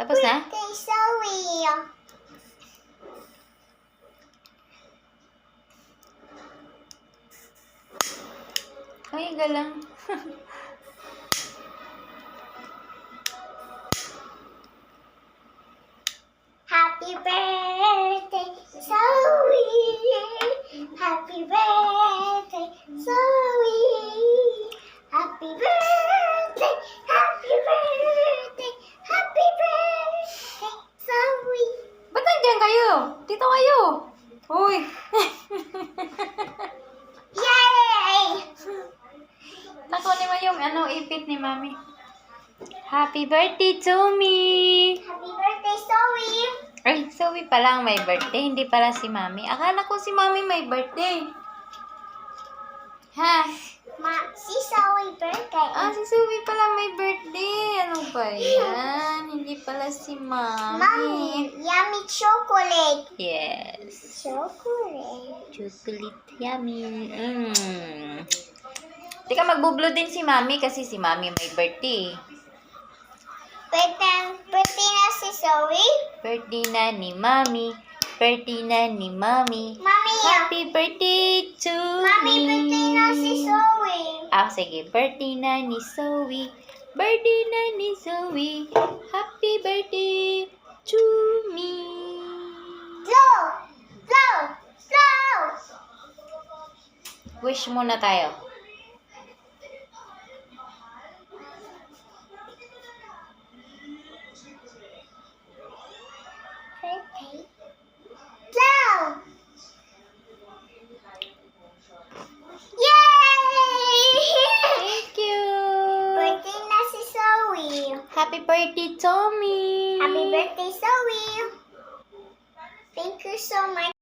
Tapos na? Birthday, Zoe. Ay, galang. Happy birthday, Zoe. Happy birthday, Zoe. Happy birthday, happy birthday, happy birthday, Zoe. Ba't nandiyan kayo? Dito kayo. Uy. Yay! Nakunin mo yung ipit ni Mami. Happy birthday to me. Happy birthday, Zoe. Ay, Zoe pala ang may birthday. Hindi pala si Mami. Akala ko si Mami may birthday. Ha? Si Zoe birthday. Ah, si Zoe pala may birthday. Ano ba yan? Hindi pala si Mommy, Mami. yummy chocolate. Yes. Chocolate. Chocolate yummy. Teka, magbublo din si Mami kasi si Mami may birthday. Birthday na si Zoe. Birthday na ni Mami. Birthday na ni Mami. Mami, Happy birthday to Mami, me. birthday na si Zoe. Ah, sige. Birthday na ni Zoe. Birthday na ni Zoe. Happy birthday to me. Slow! Slow! Slow! Wish muna tayo. Birthday. Slow! Yay! Thank you. Birthday na si Zoe. Happy birthday, Tommy. Happy birthday, Zoe. Thank you so much.